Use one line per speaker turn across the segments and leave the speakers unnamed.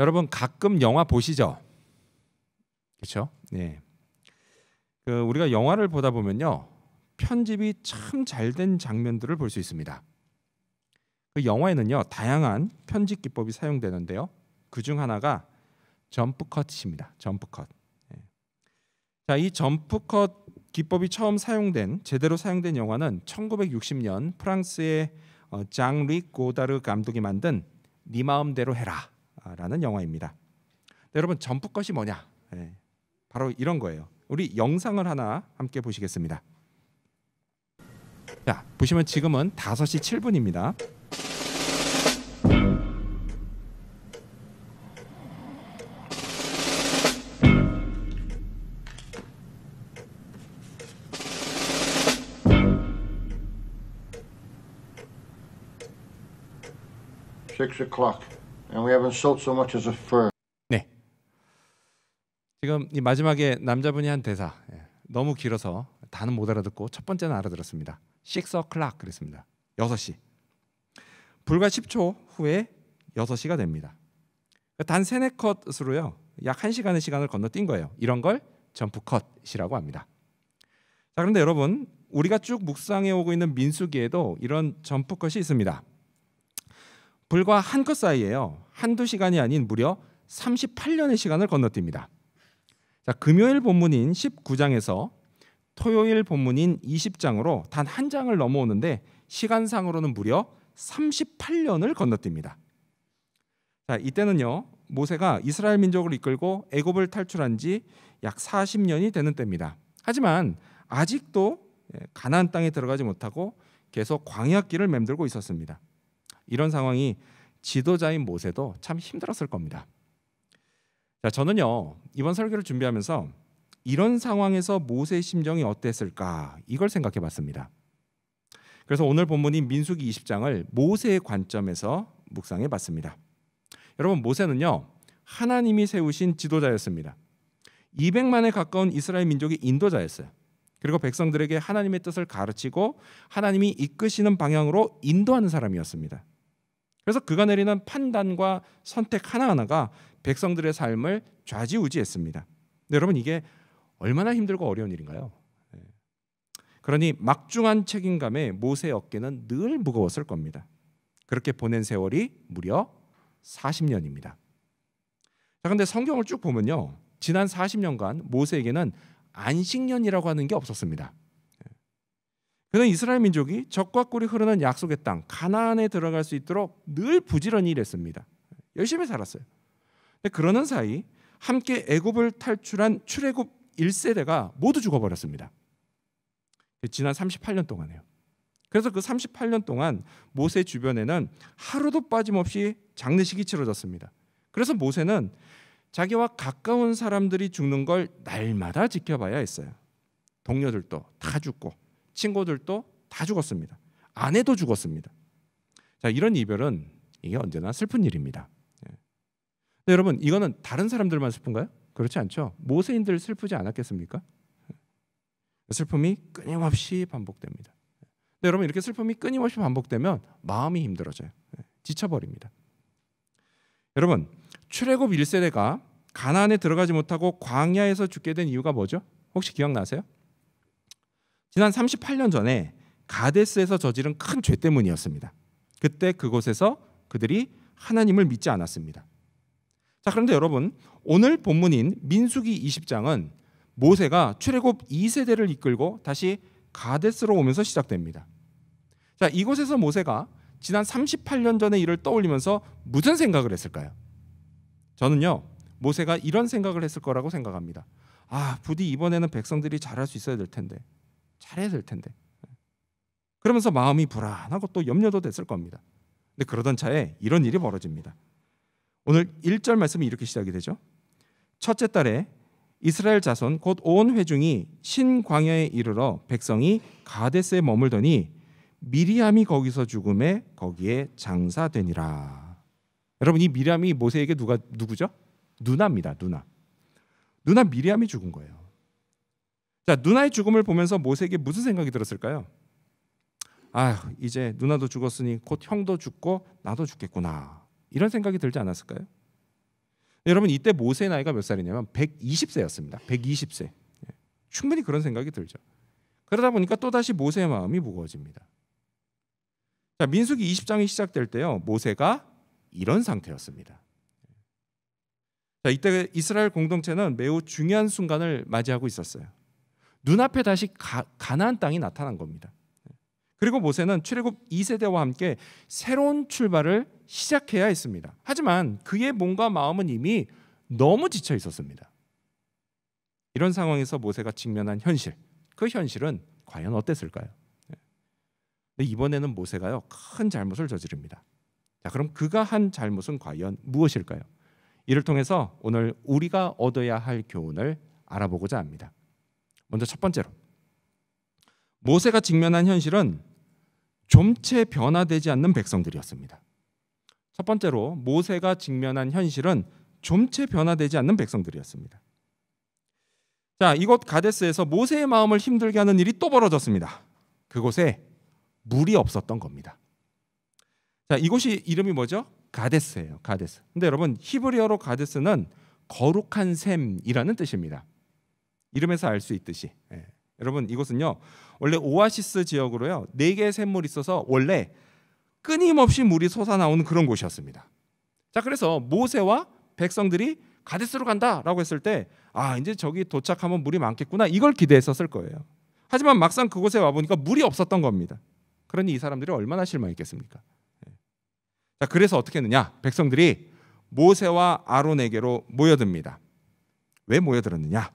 여러분 가끔 영화 보시죠? 그렇죠? 네. 우리가 영화를 보다 보면요, 편집이 참 잘된 장면들을 볼 수 있습니다. 그 영화에는요 다양한 편집 기법이 사용되는데요. 그중 하나가 점프 컷입니다. 점프 컷. 자, 이 점프 컷 기법이 처음 제대로 사용된 영화는 1960년 프랑스의 장 릭 고다르 감독이 만든 네 마음대로 해라라는 영화입니다. 여러분 점프 컷이 뭐냐? 바로 이런 거예요. 우리 영상을 하나 함께 보시겠습니다. 자, 보시면 지금은 5시 7분입니다.
And we haven't sold so much as a fur.
네. 지금 이 마지막에 남자분이 한 대사 너무 길어서 다는 못 알아듣고 첫 번째는 알아들었습니다. 6 o'clock 그랬습니다. 6시. 불과 10초 후에 6시가 됩니다. 단 3-4컷으로요. 약 1시간의 시간을 건너뛴 거예요. 이런 걸 점프 컷이라고 합니다. 자, 그런데 여러분, 우리가 쭉 묵상해 오고 있는 민수기에도 이런 점프 컷이 있습니다. 불과 한 컷 사이에요. 한두 시간이 아닌 무려 38년의 시간을 건너뜁니다. 자, 금요일 본문인 19장에서 토요일 본문인 20장으로 단 한 장을 넘어오는데 시간상으로는 무려 38년을 건너뜁니다. 자, 이때는요 모세가 이스라엘 민족을 이끌고 애굽을 탈출한 지 약 40년이 되는 때입니다. 하지만 아직도 가나안 땅에 들어가지 못하고 계속 광야길을 맴돌고 있었습니다. 이런 상황이 지도자인 모세도 참 힘들었을 겁니다. 자, 저는요 이번 설교를 준비하면서 이런 상황에서 모세의 심정이 어땠을까 이걸 생각해 봤습니다. 그래서 오늘 본문인 민수기 20장을 모세의 관점에서 묵상해 봤습니다. 여러분, 모세는요 하나님이 세우신 지도자였습니다. 200만에 가까운 이스라엘 민족의 인도자였어요. 그리고 백성들에게 하나님의 뜻을 가르치고 하나님이 이끄시는 방향으로 인도하는 사람이었습니다. 그래서 그가 내리는 판단과 선택 하나하나가 백성들의 삶을 좌지우지했습니다. 근데 여러분, 이게 얼마나 힘들고 어려운 일인가요? 그러니 막중한 책임감에 모세의 어깨는 늘 무거웠을 겁니다. 그렇게 보낸 세월이 무려 40년입니다. 자, 그런데 성경을 쭉 보면요, 지난 40년간 모세에게는 안식년이라고 하는 게 없었습니다. 그는 이스라엘 민족이 적과 꿀이 흐르는 약속의 땅 가나안에 들어갈 수 있도록 늘 부지런히 일했습니다. 열심히 살았어요. 근데 그러는 사이 함께 애굽을 탈출한 출애굽 1세대가 모두 죽어버렸습니다. 지난 38년 동안에요. 그래서 그 38년 동안 모세 주변에는 하루도 빠짐없이 장례식이 치러졌습니다. 그래서 모세는 자기와 가까운 사람들이 죽는 걸 날마다 지켜봐야 했어요. 동료들도 다 죽고 친구들도 다 죽었습니다. 아내도 죽었습니다. 자, 이런 이별은 이게 언제나 슬픈 일입니다. 근데 여러분, 이거는 다른 사람들만 슬픈가요? 그렇지 않죠. 모세인들 슬프지 않았겠습니까? 슬픔이 끊임없이 반복됩니다. 근데 여러분, 이렇게 슬픔이 끊임없이 반복되면 마음이 힘들어져요. 지쳐버립니다. 여러분, 출애굽 1세대가 가나안에 들어가지 못하고 광야에서 죽게 된 이유가 뭐죠? 혹시 기억나세요? 지난 38년 전에 가데스에서 저지른 큰 죄 때문이었습니다. 그때 그곳에서 그들이 하나님을 믿지 않았습니다. 자, 그런데 여러분, 오늘 본문인 민수기 20장은 모세가 출애굽 2세대를 이끌고 다시 가데스로 오면서 시작됩니다. 자, 이곳에서 모세가 지난 38년 전의 일을 떠올리면서 무슨 생각을 했을까요? 저는요, 모세가 이런 생각을 했을 거라고 생각합니다. 부디 이번에는 백성들이 잘할 수 있어야 될 텐데, 잘해야 될 텐데. 그러면서 마음이 불안하고 또 염려도 됐을 겁니다. 근데 그러던 차에 이런 일이 벌어집니다. 오늘 1절 말씀이 이렇게 시작이 되죠. 첫째 달에 이스라엘 자손 곧 온 회중이 신광야에 이르러 백성이 가데스에 머물더니 미리암이 거기서 죽음에 거기에 장사되니라. 여러분, 이 미리암이 모세에게 누구죠? 누나입니다. 누나 미리암이 죽은 거예요. 자, 누나의 죽음을 보면서 모세에게 무슨 생각이 들었을까요? 이제 누나도 죽었으니 곧 형도 죽고 나도 죽겠구나. 이런 생각이 들지 않았을까요? 여러분 이때 모세의 나이가 몇 살이냐면 120세였습니다. 120세. 충분히 그런 생각이 들죠. 그러다 보니까 또다시 모세의 마음이 무거워집니다. 자, 민수기 20장이 시작될 때요, 모세가 이런 상태였습니다. 자, 이때 이스라엘 공동체는 매우 중요한 순간을 맞이하고 있었어요. 눈앞에 다시 가나안 땅이 나타난 겁니다. 그리고 모세는 출애굽 2세대와 함께 새로운 출발을 시작해야 했습니다. 하지만 그의 몸과 마음은 이미 너무 지쳐 있었습니다. 이런 상황에서 모세가 직면한 현실, 그 현실은 과연 어땠을까요? 근데 이번에는 모세가요, 큰 잘못을 저지릅니다. 자, 그럼 그가 한 잘못은 과연 무엇일까요? 이를 통해서 오늘 우리가 얻어야 할 교훈을 알아보고자 합니다. 먼저 첫 번째로, 모세가 직면한 현실은 좀채 변화되지 않는 백성들이었습니다. 첫 번째로 모세가 직면한 현실은 좀채 변화되지 않는 백성들이었습니다. 자, 이곳 가데스에서 모세의 마음을 힘들게 하는 일이 또 벌어졌습니다. 그곳에 물이 없었던 겁니다. 자, 이곳이 이름이 뭐죠? 가데스예요. 가데스. 근데 여러분, 히브리어로 가데스는 거룩한 샘이라는 뜻입니다. 이름에서 알 수 있듯이. 여러분, 이곳은요, 원래 오아시스 지역으로요, 4개의 샘물이 있어서 원래 끊임없이 물이 솟아나오는 그런 곳이었습니다. 자, 그래서 모세와 백성들이 가데스로 간다라고 했을 때, 아, 이제 저기 도착하면 물이 많겠구나, 이걸 기대했었을 거예요. 하지만 막상 그곳에 와보니까 물이 없었던 겁니다. 그러니 이 사람들이 얼마나 실망했겠습니까? 자, 그래서 어떻게 했느냐? 백성들이 모세와 아론에게로 모여듭니다. 왜 모여들었느냐?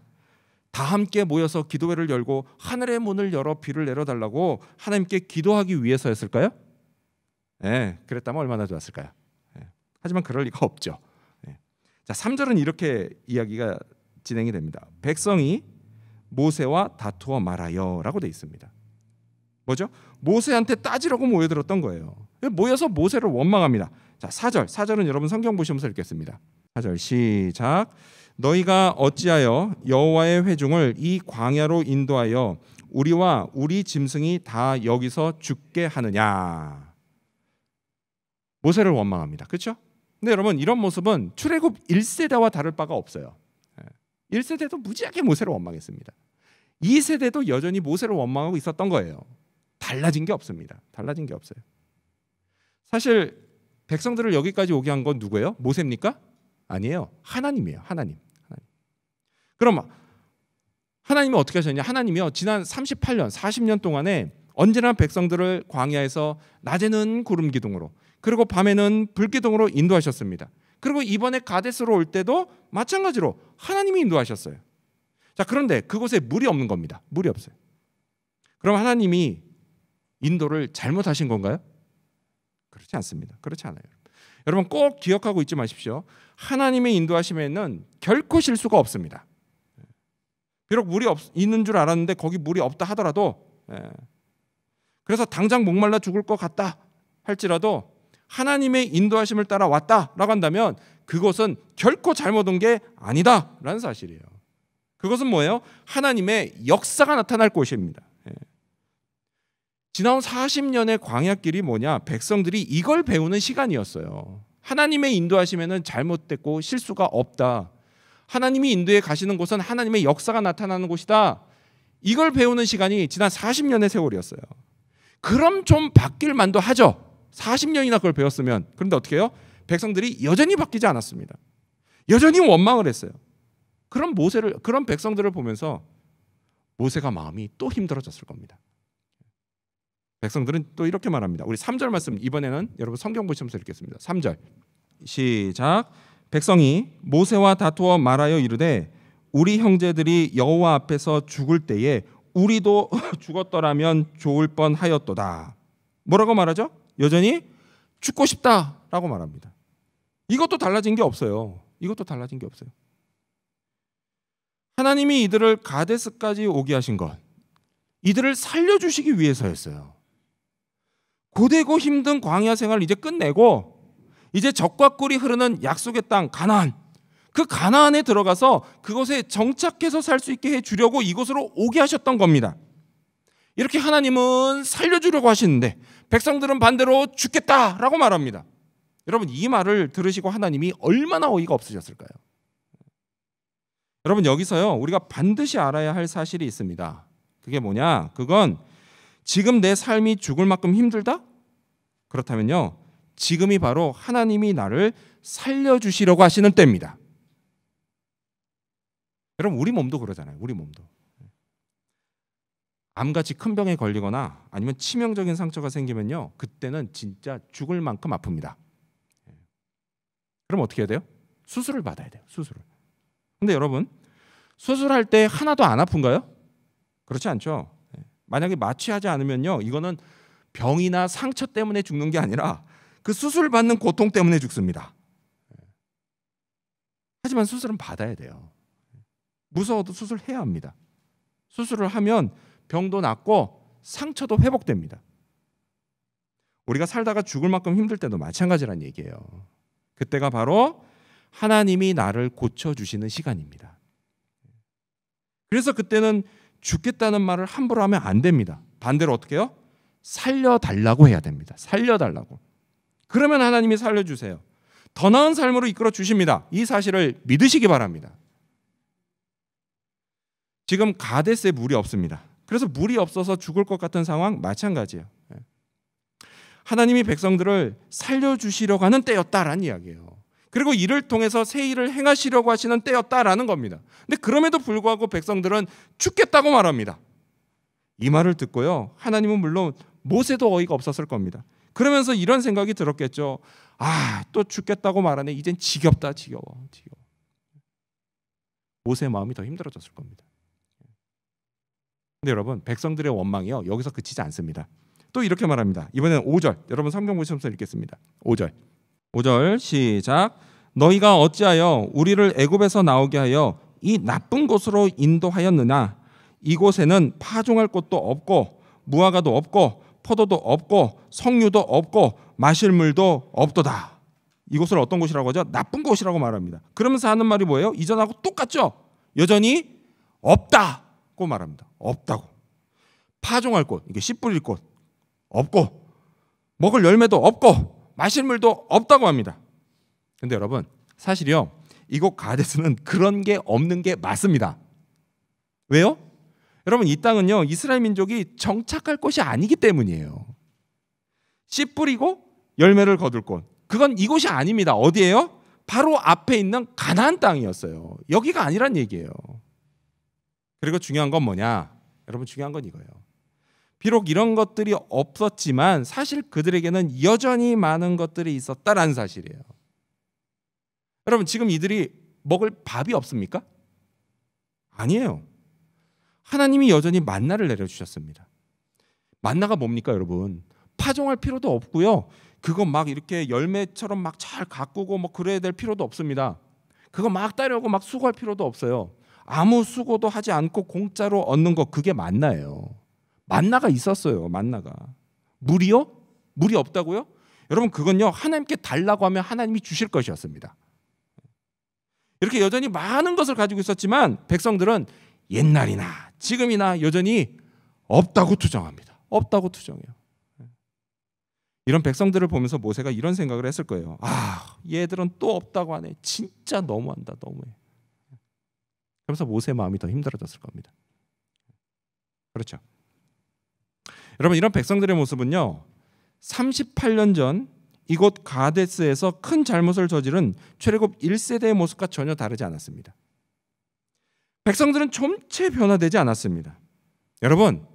다 함께 모여서 기도회를 열고 하늘의 문을 열어 비를 내려달라고 하나님께 기도하기 위해서였을까요? 그랬다면 얼마나 좋았을까요? 하지만 그럴 리가 없죠. 자, 3절은 이렇게 이야기가 진행이 됩니다. 백성이 모세와 다투어 말하여 라고 되어 있습니다. 뭐죠? 모세한테 따지려고 모여들었던 거예요. 모여서 모세를 원망합니다. 자, 4절은 여러분 성경 보시면서 읽겠습니다. 4절 시작. 너희가 어찌하여 여호와의 회중을 이 광야로 인도하여 우리와 우리 짐승이 다 여기서 죽게 하느냐. 모세를 원망합니다. 그렇죠? 근데 여러분, 이런 모습은 출애굽 1세대와 다를 바가 없어요. 1세대도 무지하게 모세를 원망했습니다. 2세대도 여전히 모세를 원망하고 있었던 거예요. 달라진 게 없습니다. 달라진 게 없어요. 사실 백성들을 여기까지 오게 한 건 누구예요? 모세입니까? 아니에요. 하나님이에요. 하나님. 그럼 하나님이 어떻게 하셨냐? 하나님이요, 지난 38년, 40년 동안에 언제나 백성들을 광야에서 낮에는 구름 기둥으로, 그리고 밤에는 불 기둥으로 인도하셨습니다. 그리고 이번에 가데스로 올 때도 마찬가지로 하나님이 인도하셨어요. 자, 그런데 그곳에 물이 없는 겁니다. 물이 없어요. 그럼 하나님이 인도를 잘못하신 건가요? 그렇지 않습니다. 그렇지 않아요. 여러분, 꼭 기억하고 있지 마십시오. 하나님의 인도하심에는 결코 실수가 없습니다. 비록 물이 있는 줄 알았는데 거기 물이 없다 하더라도, 그래서 당장 목말라 죽을 것 같다 할지라도 하나님의 인도하심을 따라 왔다라고 한다면 그것은 결코 잘못 온 게 아니다라는 사실이에요. 그것은 뭐예요? 하나님의 역사가 나타날 곳입니다. 지나온 40년의 광야길이 뭐냐? 백성들이 이걸 배우는 시간이었어요. 하나님의 인도하심에는 잘못됐고 실수가 없다. 하나님이 인도에 가시는 곳은 하나님의 역사가 나타나는 곳이다. 이걸 배우는 시간이 지난 40년의 세월이었어요. 그럼 좀 바뀔 만도 하죠. 40년이나 그걸 배웠으면. 그런데 어떻게 해요? 백성들이 여전히 바뀌지 않았습니다. 여전히 원망을 했어요. 그런 백성들을 보면서 모세가 마음이 또 힘들어졌을 겁니다. 백성들은 또 이렇게 말합니다. 우리 3절 말씀, 이번에는 여러분 성경 보시면서 읽겠습니다. 3절 시작. 백성이 모세와 다투어 말하여 이르되 우리 형제들이 여호와 앞에서 죽을 때에 우리도 죽었더라면 좋을 뻔하였도다. 뭐라고 말하죠? 여전히 죽고 싶다라고 말합니다. 이것도 달라진 게 없어요. 이것도 달라진 게 없어요. 하나님이 이들을 가데스까지 오게 하신 것, 이들을 살려주시기 위해서였어요. 고되고 힘든 광야 생활을 이제 끝내고 이제 적과 꿀이 흐르는 약속의 땅 가나안, 그 가나안에 들어가서 그곳에 정착해서 살 수 있게 해주려고 이곳으로 오게 하셨던 겁니다. 이렇게 하나님은 살려주려고 하시는데 백성들은 반대로 죽겠다라고 말합니다. 여러분 이 말을 들으시고 하나님이 얼마나 어이가 없으셨을까요? 여러분 여기서요 우리가 반드시 알아야 할 사실이 있습니다. 그게 뭐냐? 그건 지금 내 삶이 죽을 만큼 힘들다? 그렇다면요 지금이 바로 하나님이 나를 살려주시려고 하시는 때입니다. 여러분 우리 몸도 그러잖아요. 우리 몸도 암같이 큰 병에 걸리거나 아니면 치명적인 상처가 생기면요 그때는 진짜 죽을 만큼 아픕니다. 그럼 어떻게 해야 돼요? 수술을 받아야 돼요. 수술을. 근데 여러분 수술할 때 하나도 안 아픈가요? 그렇지 않죠. 만약에 마취하지 않으면요 이거는 병이나 상처 때문에 죽는 게 아니라 그 수술 받는 고통 때문에 죽습니다. 하지만 수술은 받아야 돼요. 무서워도 수술해야 합니다. 수술을 하면 병도 낫고 상처도 회복됩니다. 우리가 살다가 죽을 만큼 힘들 때도 마찬가지란 얘기예요. 그때가 바로 하나님이 나를 고쳐주시는 시간입니다. 그래서 그때는 죽겠다는 말을 함부로 하면 안 됩니다. 반대로 어떻게 해요? 살려달라고 해야 됩니다. 살려달라고. 그러면 하나님이 살려주세요. 더 나은 삶으로 이끌어 주십니다. 이 사실을 믿으시기 바랍니다. 지금 가데스에 물이 없습니다. 그래서 물이 없어서 죽을 것 같은 상황 마찬가지예요. 하나님이 백성들을 살려주시려고 하는 때였다라는 이야기예요. 그리고 이를 통해서 새 일을 행하시려고 하시는 때였다라는 겁니다. 근데 그럼에도 불구하고 백성들은 죽겠다고 말합니다. 이 말을 듣고요 하나님은 물론 모세도 어이가 없었을 겁니다. 그러면서 이런 생각이 들었겠죠. 아, 또 죽겠다고 말하네. 이젠 지겹다. 지겨워. 모세의 마음이 더 힘들어졌을 겁니다. 근데 여러분 백성들의 원망이요 여기서 그치지 않습니다. 또 이렇게 말합니다. 이번에는 5절. 여러분 성경 보시면서 읽겠습니다. 5절 시작. 너희가 어찌하여 우리를 애굽에서 나오게 하여 이 나쁜 곳으로 인도하였느냐? 이곳에는 파종할 곳도 없고 무화과도 없고 포도도 없고 석류도 없고 마실 물도 없도다. 이곳을 어떤 곳이라고 하죠? 나쁜 곳이라고 말합니다. 그러면서 하는 말이 뭐예요? 이전하고 똑같죠? 여전히 없다고 말합니다. 없다고. 파종할 곳, 이게 씨 뿌릴 곳 없고 먹을 열매도 없고 마실 물도 없다고 합니다. 근데 여러분 사실이요 이곳 가데스는 그런 게 없는 게 맞습니다. 왜요? 여러분 이 땅은요 이스라엘 민족이 정착할 곳이 아니기 때문이에요. 씨 뿌리고 열매를 거둘 곳 그건 이곳이 아닙니다. 어디예요? 바로 앞에 있는 가나안 땅이었어요. 여기가 아니란 얘기예요. 그리고 중요한 건 뭐냐? 여러분 중요한 건 이거예요. 비록 이런 것들이 없었지만 사실 그들에게는 여전히 많은 것들이 있었다라는 사실이에요. 여러분 지금 이들이 먹을 밥이 없습니까? 아니에요. 하나님이 여전히 만나를 내려주셨습니다. 만나가 뭡니까 여러분? 파종할 필요도 없고요. 그거 막 이렇게 열매처럼 막 잘 가꾸고 뭐 그래야 될 필요도 없습니다. 그거 막 따려고 막 수고할 필요도 없어요. 아무 수고도 하지 않고 공짜로 얻는 거 그게 만나예요. 만나가 있었어요. 만나가. 물이요? 물이 없다고요? 여러분 그건요 하나님께 달라고 하면 하나님이 주실 것이었습니다. 이렇게 여전히 많은 것을 가지고 있었지만 백성들은 옛날이나 지금이나 여전히 없다고 투정합니다. 없다고 투정해요. 이런 백성들을 보면서 모세가 이런 생각을 했을 거예요. 아, 얘들은 또 없다고 하네. 진짜 너무한다. 너무해. 그래서 모세의 마음이 더 힘들어졌을 겁니다. 그렇죠. 여러분 이런 백성들의 모습은요 38년 전 이곳 가데스에서 큰 잘못을 저지른 출애굽 1세대의 모습과 전혀 다르지 않았습니다. 백성들은 좀체 변화되지 않았습니다. 여러분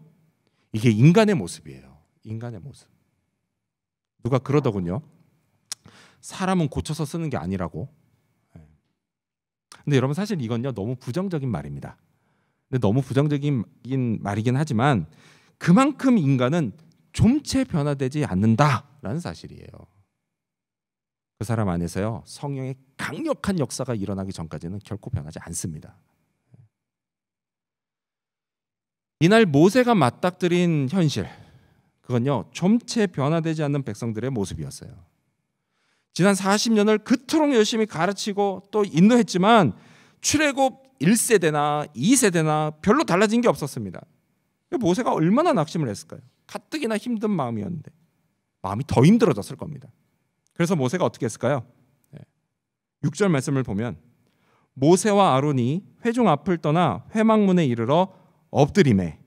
이게 인간의 모습이에요. 인간의 모습. 누가 그러더군요. 사람은 고쳐서 쓰는 게 아니라고. 근데 여러분 사실 이건요 너무 부정적인 말입니다. 근데 너무 부정적인 말이긴 하지만 그만큼 인간은 좀체 변화되지 않는다라는 사실이에요. 그 사람 안에서요 성령의 강력한 역사가 일어나기 전까지는 결코 변하지 않습니다. 이날 모세가 맞닥뜨린 현실 그건요 좀체 변화되지 않는 백성들의 모습이었어요. 지난 40년을 그토록 열심히 가르치고 또 인도했지만 출애굽 1세대나 2세대나 별로 달라진 게 없었습니다. 모세가 얼마나 낙심을 했을까요? 가뜩이나 힘든 마음이었는데 마음이 더 힘들어졌을 겁니다. 그래서 모세가 어떻게 했을까요? 6절 말씀을 보면 모세와 아론이 회중 앞을 떠나 회막문에 이르러 엎드림에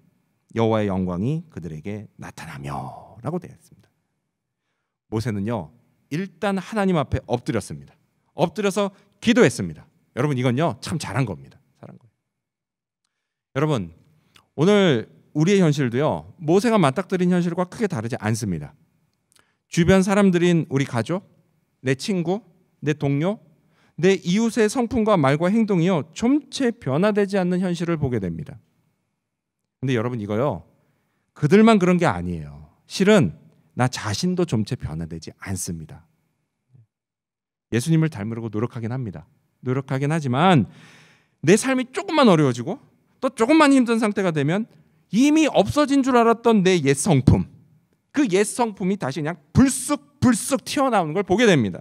여호와의 영광이 그들에게 나타나며 라고 되어 있습니다. 모세는요 일단 하나님 앞에 엎드렸습니다. 엎드려서 기도했습니다. 여러분 이건요 참 잘한 겁니다. 잘한 거예요. 여러분 오늘 우리의 현실도요 모세가 맞닥뜨린 현실과 크게 다르지 않습니다. 주변 사람들인 우리 가족, 내 친구, 내 동료, 내 이웃의 성품과 말과 행동이요 좀채 변화되지 않는 현실을 보게 됩니다. 근데 여러분 이거요 그들만 그런 게 아니에요. 실은 나 자신도 좀채 변화되지 않습니다. 예수님을 닮으려고 노력하긴 합니다. 노력하긴 하지만 내 삶이 조금만 어려워지고 또 조금만 힘든 상태가 되면 이미 없어진 줄 알았던 내 옛 성품, 그 옛 성품이 다시 그냥 불쑥 튀어나오는 걸 보게 됩니다.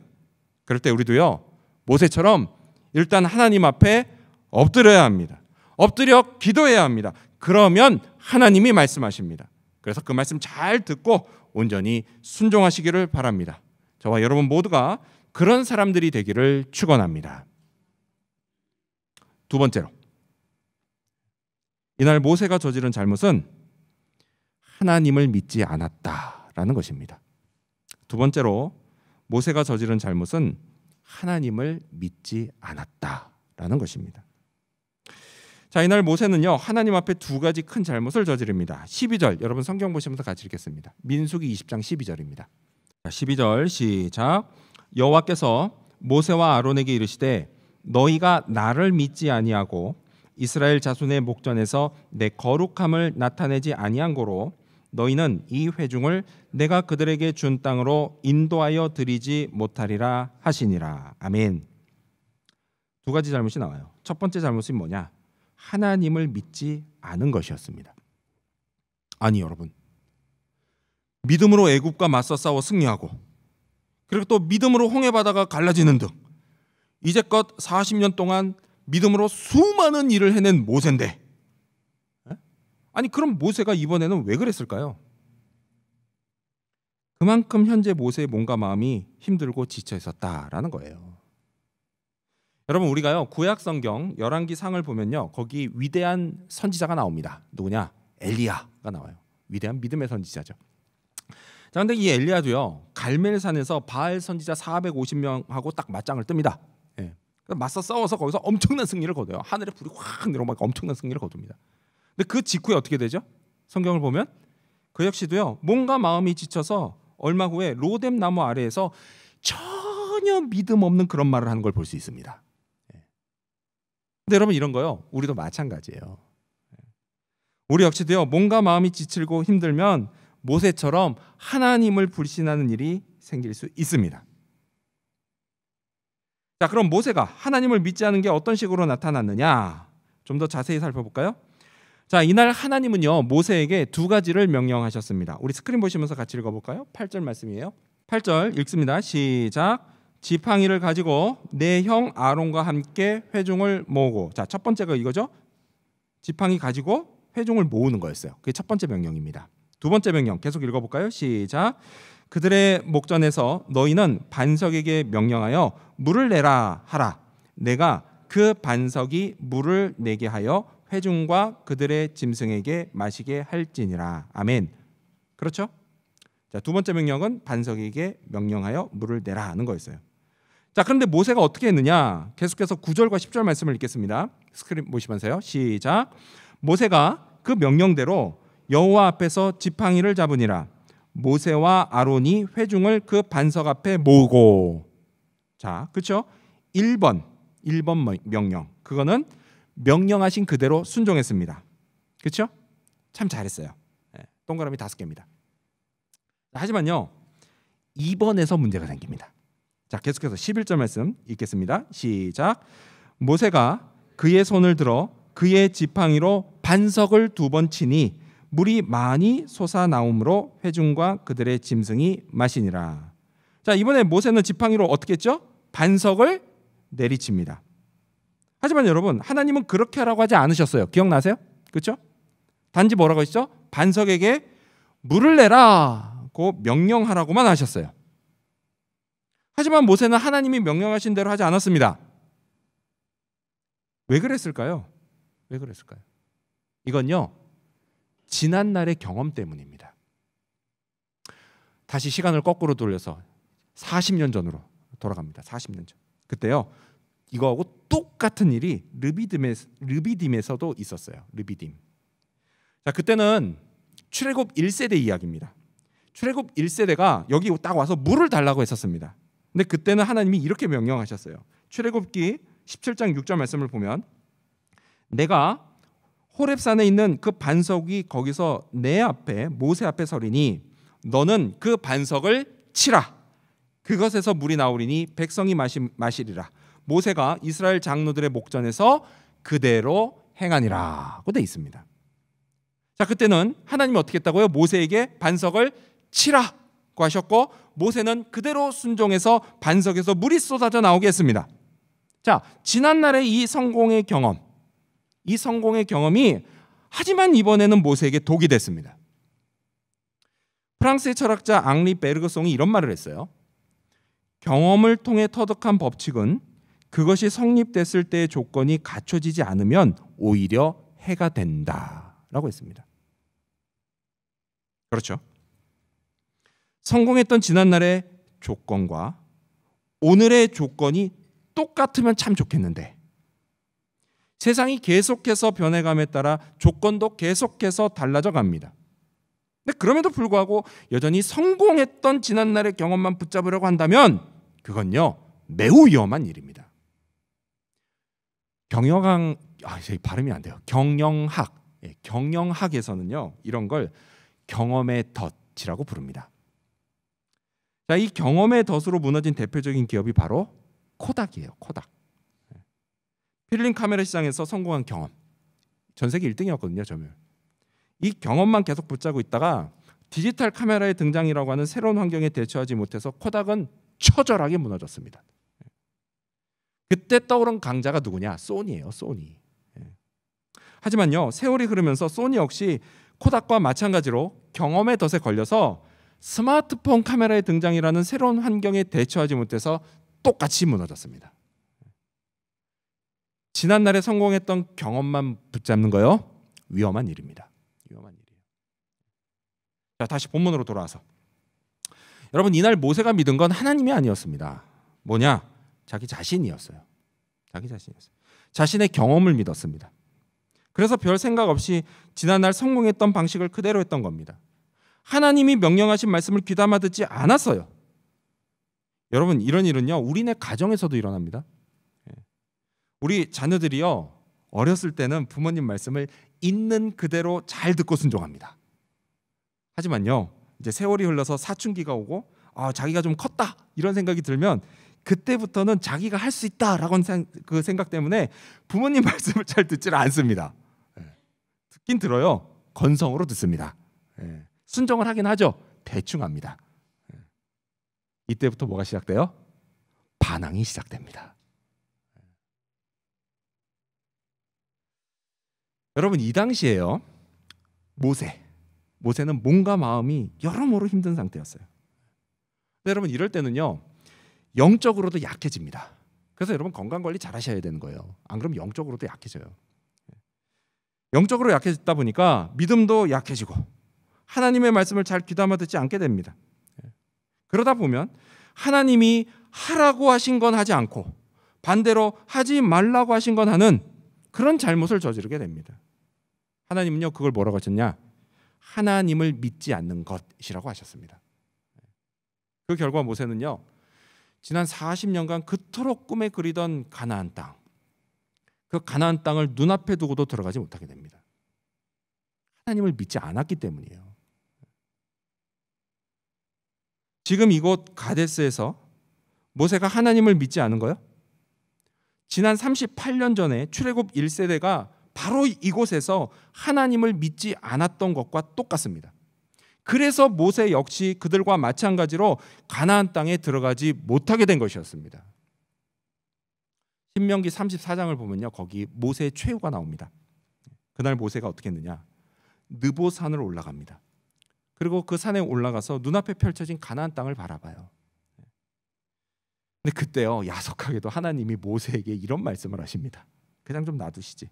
그럴 때 우리도요 모세처럼 일단 하나님 앞에 엎드려야 합니다. 엎드려 기도해야 합니다. 그러면 하나님이 말씀하십니다. 그래서 그 말씀 잘 듣고 온전히 순종하시기를 바랍니다. 저와 여러분 모두가 그런 사람들이 되기를 축원합니다. 두 번째로 이날 모세가 저지른 잘못은 하나님을 믿지 않았다라는 것입니다. 두 번째로 모세가 저지른 잘못은 하나님을 믿지 않았다라는 것입니다. 자, 이날 모세는요 하나님 앞에 두 가지 큰 잘못을 저지릅니다. 12절 여러분 성경 보시면서 같이 읽겠습니다. 민수기 20장 12절입니다. 12절 시작. 여호와께서 모세와 아론에게 이르시되 너희가 나를 믿지 아니하고 이스라엘 자손의 목전에서 내 거룩함을 나타내지 아니한 고로 너희는 이 회중을 내가 그들에게 준 땅으로 인도하여 드리지 못하리라 하시니라. 아멘. 두 가지 잘못이 나와요. 첫 번째 잘못이 뭐냐? 하나님을 믿지 않은 것이었습니다. 아니 여러분, 믿음으로 애굽과 맞서 싸워 승리하고 그리고 또 믿음으로 홍해 바다가 갈라지는 등 이제껏 40년 동안 믿음으로 수많은 일을 해낸 모세인데, 아니 그럼 모세가 이번에는 왜 그랬을까요? 그만큼 현재 모세의 몸과 마음이 힘들고 지쳐 있었다라는 거예요. 여러분 우리가요 구약 성경 열왕기상을 보면요 거기 위대한 선지자가 나옵니다. 누구냐? 엘리야가 나와요. 위대한 믿음의 선지자죠. 자, 근데 이 엘리야도요 갈멜산에서 바알 선지자 450명하고 딱 맞짱을 뜹니다. 예. 맞서 싸워서 거기서 엄청난 승리를 거둬요. 하늘에 불이 확 내려오니까 엄청난 승리를 거둡니다. 근데 그 직후에 어떻게 되죠? 성경을 보면 그 역시도요 몸과 마음이 지쳐서 얼마 후에 로뎀 나무 아래에서 전혀 믿음 없는 그런 말을 하는 걸 볼 수 있습니다. 근데 여러분 이런 거요 우리도 마찬가지예요. 우리 역시도요 몸과 마음이 지치고 힘들면 모세처럼 하나님을 불신하는 일이 생길 수 있습니다. 자, 그럼 모세가 하나님을 믿지 않은 게 어떤 식으로 나타났느냐? 좀 더 자세히 살펴볼까요? 자, 이날 하나님은요 모세에게 두 가지를 명령하셨습니다. 우리 스크린 보시면서 같이 읽어볼까요? 8절 말씀이에요. 8절 읽습니다. 시작. 지팡이를 가지고 내 형 아론과 함께 회중을 모으고. 자, 첫 번째가 이거죠. 지팡이 가지고 회중을 모으는 거였어요. 그게 첫 번째 명령입니다. 두 번째 명령 계속 읽어볼까요? 시작. 그들의 목전에서 너희는 반석에게 명령하여 물을 내라 하라. 내가 그 반석이 물을 내게 하여 회중과 그들의 짐승에게 마시게 할지니라. 아멘. 그렇죠? 자, 두 번째 명령은 반석에게 명령하여 물을 내라 하는 거였어요. 자, 그런데 모세가 어떻게 했느냐? 계속해서 9절과 10절 말씀을 읽겠습니다. 스크린 보시면서요. 시작. 모세가 그 명령대로 여호와 앞에서 지팡이를 잡으니라. 모세와 아론이 회중을 그 반석 앞에 모으고. 자, 그렇죠? 1번 명령. 그거는 명령하신 그대로 순종했습니다. 그렇죠? 참 잘했어요. 동그라미 5개입니다. 하지만요 2번에서 문제가 생깁니다. 자, 계속해서 11절 말씀 읽겠습니다. 시작. 모세가 그의 손을 들어 그의 지팡이로 반석을 2번 치니 물이 많이 솟아나오므로 회중과 그들의 짐승이 마시니라. 자, 이번에 모세는 지팡이로 어떻게 했죠? 반석을 내리칩니다. 하지만 여러분 하나님은 그렇게 하라고 하지 않으셨어요. 기억나세요? 그렇죠? 단지 뭐라고 했죠? 반석에게 물을 내라고 명령하라고만 하셨어요. 하지만 모세는 하나님이 명령하신 대로 하지 않았습니다. 왜 그랬을까요? 왜 그랬을까요? 이건요, 지난날의 경험 때문입니다. 다시 시간을 거꾸로 돌려서 40년 전으로 돌아갑니다. 40년 전. 그때요, 이거하고 똑같은 일이 르비딤에서도 있었어요. 르비딤. 자, 그때는 출애굽 1세대 이야기입니다. 출애굽 1세대가 여기 딱 와서 물을 달라고 했었습니다. 근데 그때는 하나님이 이렇게 명령하셨어요. 출애굽기 17장 6절 말씀을 보면, 내가 호렙산에 있는 그 반석이 거기서 내 앞에 모세 앞에 서리니 너는 그 반석을 치라. 그것에서 물이 나오리니 백성이 마시리라. 모세가 이스라엘 장로들의 목전에서 그대로 행하니라고 돼 있습니다. 자, 그때는 하나님이 어떻게 했다고요? 모세에게 반석을 치라고 하셨고, 모세는 그대로 순종해서 반석에서 물이 쏟아져 나오게 했습니다. 자, 지난날의 이 성공의 경험이 하지만 이번에는 모세에게 독이 됐습니다. 프랑스의 철학자 앙리 베르그송이 이런 말을 했어요. 경험을 통해 터득한 법칙은 그것이 성립됐을 때의 조건이 갖춰지지 않으면 오히려 해가 된다라고 했습니다. 그렇죠? 성공했던 지난날의 조건과 오늘의 조건이 똑같으면 참 좋겠는데, 세상이 계속해서 변해감에 따라 조건도 계속해서 달라져 갑니다. 근데 그럼에도 불구하고 여전히 성공했던 지난날의 경험만 붙잡으려고 한다면 그건요, 매우 위험한 일입니다. 발음이 안 돼요. 경영학에서는요, 이런 걸 경험의 덫이라고 부릅니다. 자, 이 경험의 덫으로 무너진 대표적인 기업이 바로 코닥이에요. 코닥. 필름 카메라 시장에서 성공한 경험, 전 세계 1등이었거든요. 점유율. 이 경험만 계속 붙잡고 있다가 디지털 카메라의 등장이라고 하는 새로운 환경에 대처하지 못해서 코닥은 처절하게 무너졌습니다. 그때 떠오른 강자가 누구냐? 소니예요. 소니. 하지만요, 세월이 흐르면서 소니 역시 코닥과 마찬가지로 경험의 덫에 걸려서 스마트폰 카메라의 등장이라는 새로운 환경에 대처하지 못해서 똑같이 무너졌습니다. 지난날에 성공했던 경험만 붙잡는 거요, 위험한 일입니다. 위험한 일이에요. 자, 다시 본문으로 돌아와서, 여러분, 이날 모세가 믿은 건 하나님이 아니었습니다. 뭐냐? 자기 자신이었어요. 자기 자신이었어요. 자신의 경험을 믿었습니다. 그래서 별 생각 없이 지난날 성공했던 방식을 그대로 했던 겁니다. 하나님이 명령하신 말씀을 귀담아 듣지 않았어요. 여러분, 이런 일은요, 우리네 가정에서도 일어납니다. 우리 자녀들이요, 어렸을 때는 부모님 말씀을 있는 그대로 잘 듣고 순종합니다. 하지만요, 이제 세월이 흘러서 사춘기가 오고 자기가 좀 컸다 이런 생각이 들면 그때부터는 자기가 할 수 있다라고 하는 그 생각 때문에 부모님 말씀을 잘 듣질 않습니다. 듣긴 들어요. 건성으로 듣습니다. 순종을 하긴 하죠. 대충 합니다. 이때부터 뭐가 시작돼요? 반항이 시작됩니다. 여러분, 이 당시에요, 모세는 몸과 마음이 여러모로 힘든 상태였어요. 여러분, 이럴 때는요, 영적으로도 약해집니다. 그래서 여러분, 건강관리 잘 하셔야 되는 거예요. 안 그러면 영적으로도 약해져요. 영적으로 약해졌다 보니까 믿음도 약해지고 하나님의 말씀을 잘 귀담아 듣지 않게 됩니다. 그러다 보면 하나님이 하라고 하신 건 하지 않고 반대로 하지 말라고 하신 건 하는 그런 잘못을 저지르게 됩니다. 하나님은요, 그걸 뭐라고 하셨냐? 하나님을 믿지 않는 것이라고 하셨습니다. 그 결과 모세는요, 지난 40년간 그토록 꿈에 그리던 가나안 땅, 그 가나안 땅을 눈앞에 두고도 들어가지 못하게 됩니다. 하나님을 믿지 않았기 때문이에요. 지금 이곳 가데스에서 모세가 하나님을 믿지 않은 거요? 지난 38년 전에 출애굽 1세대가 바로 이곳에서 하나님을 믿지 않았던 것과 똑같습니다. 그래서 모세 역시 그들과 마찬가지로 가나안 땅에 들어가지 못하게 된 것이었습니다. 신명기 34장을 보면요, 거기 모세의 최후가 나옵니다. 그날 모세가 어떻게 했느냐? 느보산으로 올라갑니다. 그리고 그 산에 올라가서 눈앞에 펼쳐진 가나안 땅을 바라봐요. 근데 그때요, 야속하게도 하나님이 모세에게 이런 말씀을 하십니다. 그냥 좀 놔두시지.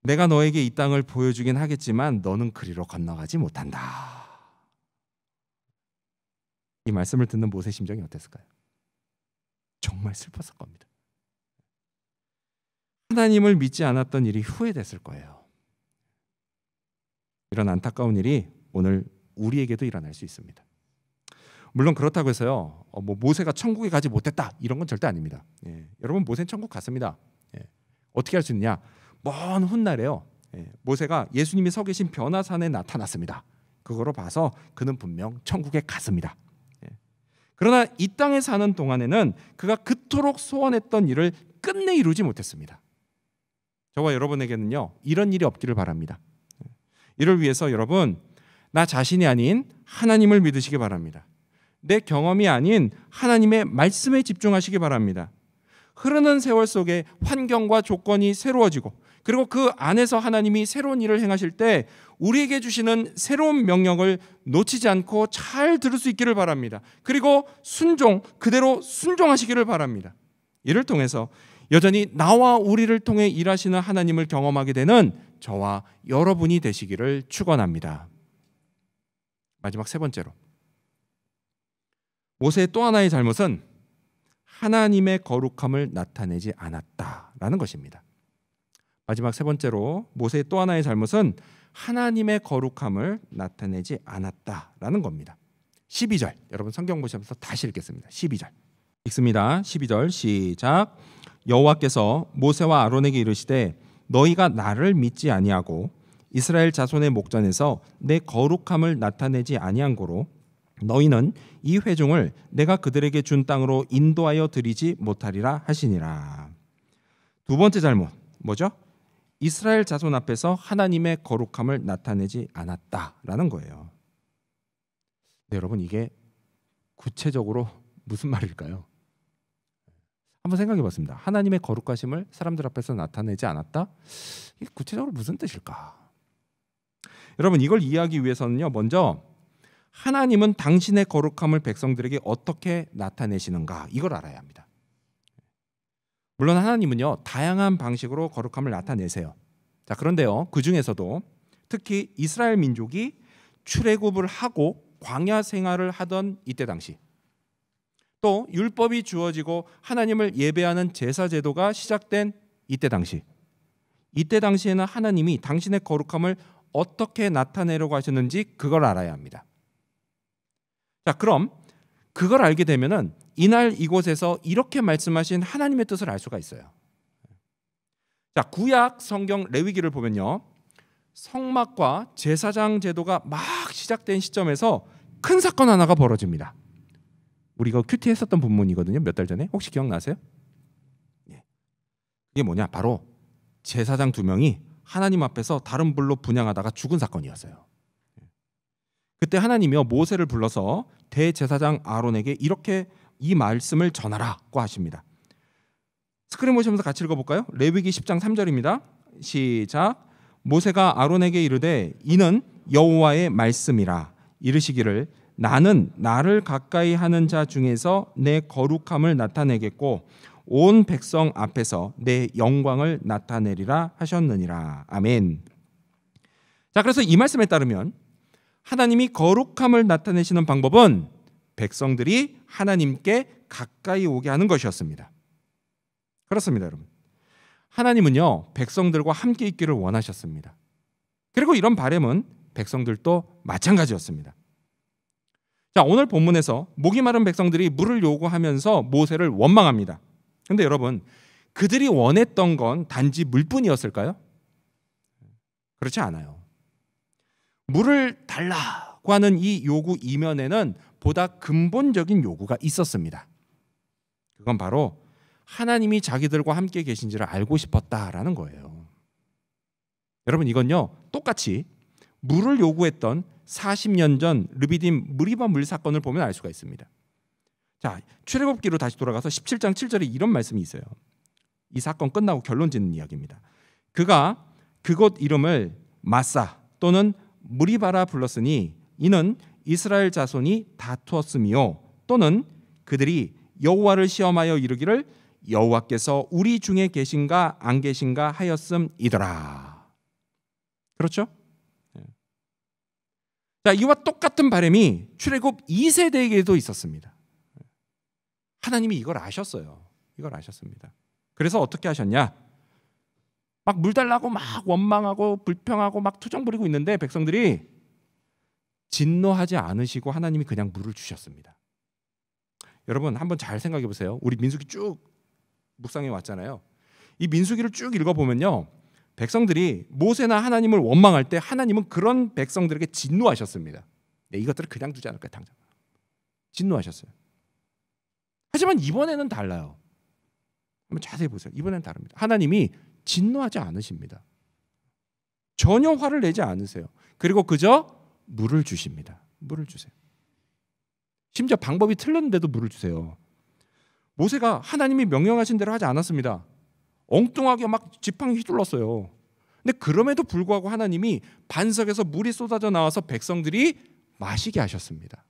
내가 너에게 이 땅을 보여주긴 하겠지만 너는 그리로 건너가지 못한다. 이 말씀을 듣는 모세 심정이 어땠을까요? 정말 슬펐을 겁니다. 하나님을 믿지 않았던 일이 후회됐을 거예요. 이런 안타까운 일이 오늘 우리에게도 일어날 수 있습니다. 물론 그렇다고 해서요, 모세가 천국에 가지 못했다 이런 건 절대 아닙니다. 여러분, 모세는 천국 갔습니다. 어떻게 할 수 있느냐? 먼 훗날에요, 모세가 예수님이 서 계신 변화산에 나타났습니다. 그거로 봐서 그는 분명 천국에 갔습니다. 그러나 이 땅에 사는 동안에는 그가 그토록 소원했던 일을 끝내 이루지 못했습니다. 저와 여러분에게는요, 이런 일이 없기를 바랍니다. 이를 위해서 여러분, 나 자신이 아닌 하나님을 믿으시기 바랍니다. 내 경험이 아닌 하나님의 말씀에 집중하시기 바랍니다. 흐르는 세월 속에 환경과 조건이 새로워지고, 그리고 그 안에서 하나님이 새로운 일을 행하실 때 우리에게 주시는 새로운 명령을 놓치지 않고 잘 들을 수 있기를 바랍니다. 그리고 그대로 순종하시기를 바랍니다. 이를 통해서 여전히 나와 우리를 통해 일하시는 하나님을 경험하게 되는 저와 여러분이 되시기를 축원합니다. 마지막 세 번째로, 모세의 또 하나의 잘못은 하나님의 거룩함을 나타내지 않았다라는 것입니다. 마지막 세 번째로, 모세의 또 하나의 잘못은 하나님의 거룩함을 나타내지 않았다라는 겁니다. 12절, 여러분 성경 보시면서 다시 읽겠습니다. 12절 읽습니다. 12절 시작. 여호와께서 모세와 아론에게 이르시되 너희가 나를 믿지 아니하고 이스라엘 자손의 목전에서 내 거룩함을 나타내지 아니한 고로 너희는 이 회중을 내가 그들에게 준 땅으로 인도하여 드리지 못하리라 하시니라. 두 번째 잘못 뭐죠? 이스라엘 자손 앞에서 하나님의 거룩함을 나타내지 않았다라는 거예요. 네, 여러분, 이게 구체적으로 무슨 말일까요? 한번 생각해 봤습니다. 하나님의 거룩하심을 사람들 앞에서 나타내지 않았다? 이게 구체적으로 무슨 뜻일까? 여러분, 이걸 이해하기 위해서는요, 먼저 하나님은 당신의 거룩함을 백성들에게 어떻게 나타내시는가, 이걸 알아야 합니다. 물론 하나님은요, 다양한 방식으로 거룩함을 나타내세요. 자, 그런데요, 그 중에서도 특히 이스라엘 민족이 출애굽을 하고 광야 생활을 하던 이때 당시, 또 율법이 주어지고 하나님을 예배하는 제사 제도가 시작된 이때 당시에는 하나님이 당신의 거룩함을 어떻게 나타내려고 하셨는지 그걸 알아야 합니다. 자, 그럼 그걸 알게 되면은 이날 이곳에서 이렇게 말씀하신 하나님의 뜻을 알 수가 있어요. 자, 구약 성경 레위기를 보면요, 성막과 제사장 제도가 막 시작된 시점에서 큰 사건 하나가 벌어집니다. 우리 이거 큐티 했었던 본문이거든요. 몇 달 전에. 혹시 기억나세요? 이게 뭐냐? 바로 제사장 2명이 하나님 앞에서 다른 불로 분향하다가 죽은 사건이었어요. 그때 하나님이요, 모세를 불러서 대제사장 아론에게 이렇게 이 말씀을 전하라고 하십니다. 스크린 보시면서 같이 읽어볼까요? 레위기 10장 3절입니다. 시작. 모세가 아론에게 이르되 이는 여호와의 말씀이라. 이르시기를 나는 나를 가까이 하는 자 중에서 내 거룩함을 나타내겠고 온 백성 앞에서 내 영광을 나타내리라 하셨느니라. 아멘. 자, 그래서 이 말씀에 따르면 하나님이 거룩함을 나타내시는 방법은 백성들이 하나님께 가까이 오게 하는 것이었습니다. 그렇습니다, 여러분. 하나님은요, 백성들과 함께 있기를 원하셨습니다. 그리고 이런 바람은 백성들도 마찬가지였습니다. 자, 오늘 본문에서 목이 마른 백성들이 물을 요구하면서 모세를 원망합니다. 그런데 여러분, 그들이 원했던 건 단지 물뿐이었을까요? 그렇지 않아요. 물을 달라고 하는 이 요구 이면에는 보다 근본적인 요구가 있었습니다. 그건 바로 하나님이 자기들과 함께 계신지를 알고 싶었다라는 거예요. 여러분, 이건요, 똑같이 물을 요구했던 40년 전 르비딤 무리바 물 사건을 보면 알 수가 있습니다. 자, 출애굽기로 다시 돌아가서 17장 7절에 이런 말씀이 있어요. 이 사건 끝나고 결론 짓는 이야기입니다. 그가 그곳 이름을 마사 또는 무리바라 불렀으니 이는 이스라엘 자손이 다투었음이요 또는 그들이 여호와를 시험하여 이르기를 여호와께서 우리 중에 계신가 안 계신가 하였음이더라. 그렇죠? 자, 이와 똑같은 바람이 출애굽 2세대에게도 있었습니다. 하나님이 이걸 아셨어요. 이걸 아셨습니다. 그래서 어떻게 하셨냐? 막 물 달라고 막 원망하고 불평하고 막 투정 부리고 있는데 백성들이 진노하지 않으시고 하나님이 그냥 물을 주셨습니다. 여러분 한번 잘 생각해 보세요. 우리 민수기 쭉 묵상해 왔잖아요. 이 민수기를 쭉 읽어보면요, 백성들이 모세나 하나님을 원망할 때 하나님은 그런 백성들에게 진노하셨습니다. 네, 이것들을 그냥 두지 않을 거예요. 당장 진노하셨어요. 하지만 이번에는 달라요. 한번 자세히 보세요. 이번에는 다릅니다. 하나님이 진노하지 않으십니다. 전혀 화를 내지 않으세요. 그리고 그저 물을 주십니다. 물을 주세요. 심지어 방법이 틀렸는데도 물을 주세요. 모세가 하나님이 명령하신 대로 하지 않았습니다. 엉뚱하게 막 지팡이 휘둘렀어요. 근데 그럼에도 불구하고 하나님이 반석에서 물이 쏟아져 나와서 백성들이 마시게 하셨습니다.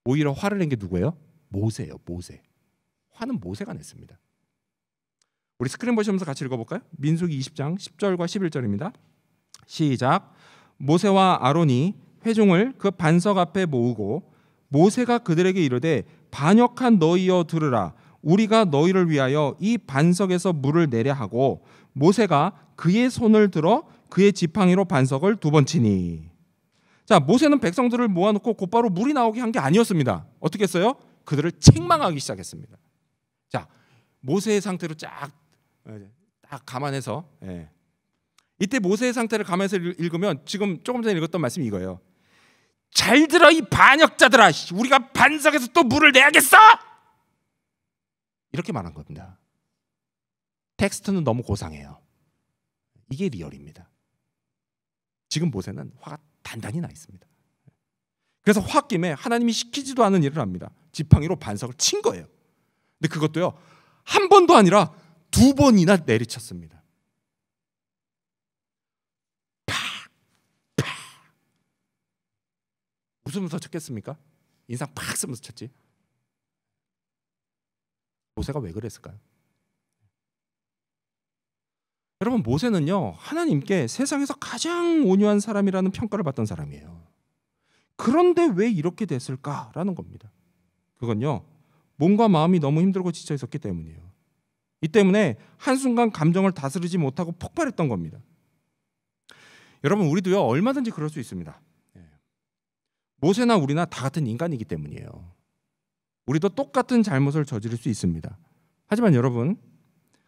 오히려 화를 낸 게 누구예요? 모세예요. 모세. 화는 모세가 냈습니다. 우리 스크린 보시면서 같이 읽어볼까요? 민수기 20장 10절과 11절입니다. 시작. 모세와 아론이 회중을 그 반석 앞에 모으고 모세가 그들에게 이르되 반역한 너희여 들으라. 우리가 너희를 위하여 이 반석에서 물을 내려 하고 모세가 그의 손을 들어 그의 지팡이로 반석을 2번 치니. 자, 모세는 백성들을 모아놓고 곧바로 물이 나오게 한 게 아니었습니다. 어떻게 했어요? 그들을 책망하기 시작했습니다. 자, 모세의 상태로 딱 감안해서, 이때 모세의 상태를 감안해서 읽으면 지금 조금 전에 읽었던 말씀이 이거예요. 잘 들어 이 반역자들아, 우리가 반석에서 또 물을 내야겠어? 이렇게 말한 겁니다. 텍스트는 너무 고상해요. 이게 리얼입니다. 지금 모세는 화가 단단히 나 있습니다. 그래서 홧김에 하나님이 시키지도 않은 일을 합니다. 지팡이로 반석을 친 거예요. 근데 그것도요, 한 번도 아니라 2번이나 내리쳤습니다. 팍! 팍! 웃으면서 쳤겠습니까? 인상 팍 쓰면서 쳤지. 모세가 왜 그랬을까요? 여러분, 모세는요, 하나님께 세상에서 가장 온유한 사람이라는 평가를 받던 사람이에요. 그런데 왜 이렇게 됐을까라는 겁니다. 그건요, 몸과 마음이 너무 힘들고 지쳐 있었기 때문이에요. 이 때문에 한순간 감정을 다스리지 못하고 폭발했던 겁니다. 여러분, 우리도요, 얼마든지 그럴 수 있습니다. 모세나 우리나 다 같은 인간이기 때문이에요. 우리도 똑같은 잘못을 저지를 수 있습니다. 하지만 여러분,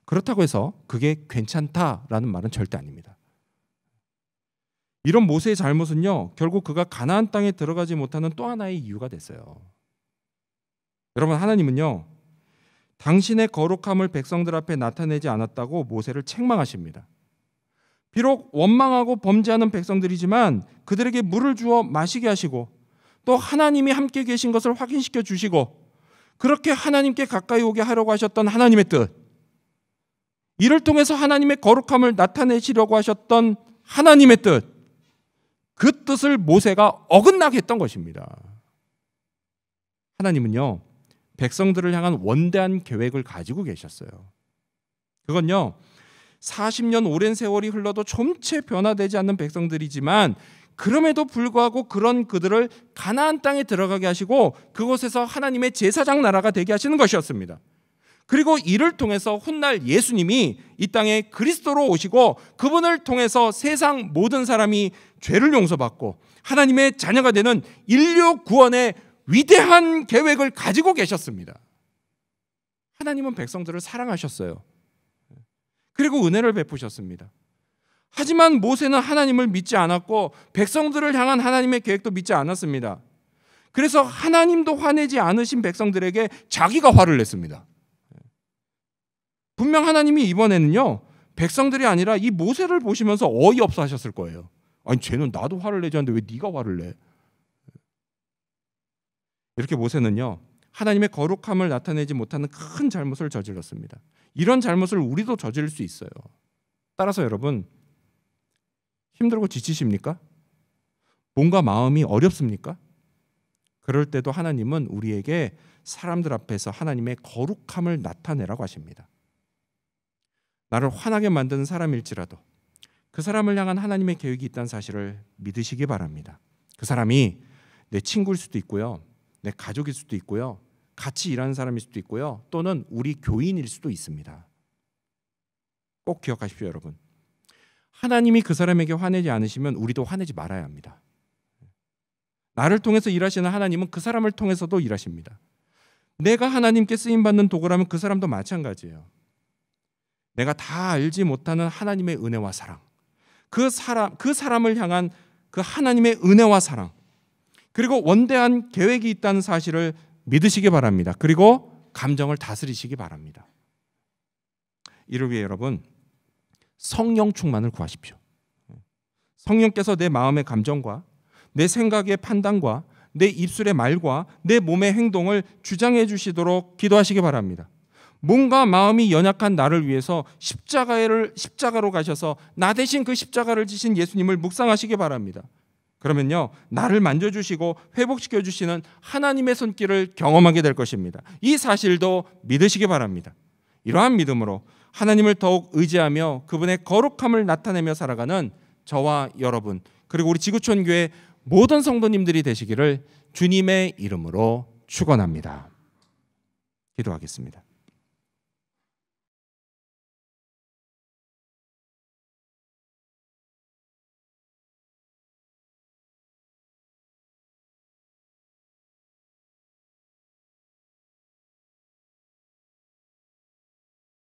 그렇다고 해서 그게 괜찮다라는 말은 절대 아닙니다. 이런 모세의 잘못은요, 결국 그가 가나안 땅에 들어가지 못하는 또 하나의 이유가 됐어요. 여러분, 하나님은요, 당신의 거룩함을 백성들 앞에 나타내지 않았다고 모세를 책망하십니다. 비록 원망하고 범죄하는 백성들이지만 그들에게 물을 주어 마시게 하시고 또 하나님이 함께 계신 것을 확인시켜 주시고 그렇게 하나님께 가까이 오게 하려고 하셨던 하나님의 뜻, 이를 통해서 하나님의 거룩함을 나타내시려고 하셨던 하나님의 뜻, 그 뜻을 모세가 어긋나게 했던 것입니다. 하나님은요, 백성들을 향한 원대한 계획을 가지고 계셨어요. 그건요, 40년 오랜 세월이 흘러도 좀채 변화되지 않는 백성들이지만 그럼에도 불구하고 그런 그들을 가나안 땅에 들어가게 하시고 그곳에서 하나님의 제사장 나라가 되게 하시는 것이었습니다. 그리고 이를 통해서 훗날 예수님이 이 땅에 그리스도로 오시고 그분을 통해서 세상 모든 사람이 죄를 용서받고 하나님의 자녀가 되는 인류 구원의 위대한 계획을 가지고 계셨습니다. 하나님은 백성들을 사랑하셨어요. 그리고 은혜를 베푸셨습니다. 하지만 모세는 하나님을 믿지 않았고 백성들을 향한 하나님의 계획도 믿지 않았습니다. 그래서 하나님도 화내지 않으신 백성들에게 자기가 화를 냈습니다. 분명 하나님이 이번에는요, 백성들이 아니라 이 모세를 보시면서 어이없어 하셨을 거예요. 아니, 쟤는 나도 화를 내지 않는데 왜 네가 화를 내? 이렇게 모세는요, 하나님의 거룩함을 나타내지 못하는 큰 잘못을 저질렀습니다. 이런 잘못을 우리도 저지를 수 있어요. 따라서 여러분, 힘들고 지치십니까? 몸과 마음이 어렵습니까? 그럴 때도 하나님은 우리에게 사람들 앞에서 하나님의 거룩함을 나타내라고 하십니다. 나를 화나게 만드는 사람일지라도 그 사람을 향한 하나님의 계획이 있다는 사실을 믿으시기 바랍니다. 그 사람이 내 친구일 수도 있고요, 내 가족일 수도 있고요, 같이 일하는 사람일 수도 있고요, 또는 우리 교인일 수도 있습니다. 꼭 기억하십시오, 여러분. 하나님이 그 사람에게 화내지 않으시면 우리도 화내지 말아야 합니다. 나를 통해서 일하시는 하나님은 그 사람을 통해서도 일하십니다. 내가 하나님께 쓰임받는 도구라면 그 사람도 마찬가지예요. 내가 다 알지 못하는 하나님의 은혜와 사랑, 그 사람을 향한 그 하나님의 은혜와 사랑, 그리고 원대한 계획이 있다는 사실을 믿으시기 바랍니다. 그리고 감정을 다스리시기 바랍니다. 이를 위해 여러분, 성령 충만을 구하십시오. 성령께서 내 마음의 감정과 내 생각의 판단과 내 입술의 말과 내 몸의 행동을 주장해 주시도록 기도하시기 바랍니다. 몸과 마음이 연약한 나를 위해서 십자가로 가셔서 나 대신 그 십자가를 지신 예수님을 묵상하시기 바랍니다. 그러면요, 나를 만져주시고 회복시켜주시는 하나님의 손길을 경험하게 될 것입니다. 이 사실도 믿으시기 바랍니다. 이러한 믿음으로 하나님을 더욱 의지하며 그분의 거룩함을 나타내며 살아가는 저와 여러분, 그리고 우리 지구촌 교회 모든 성도님들이 되시기를 주님의 이름으로 축원합니다. 기도하겠습니다.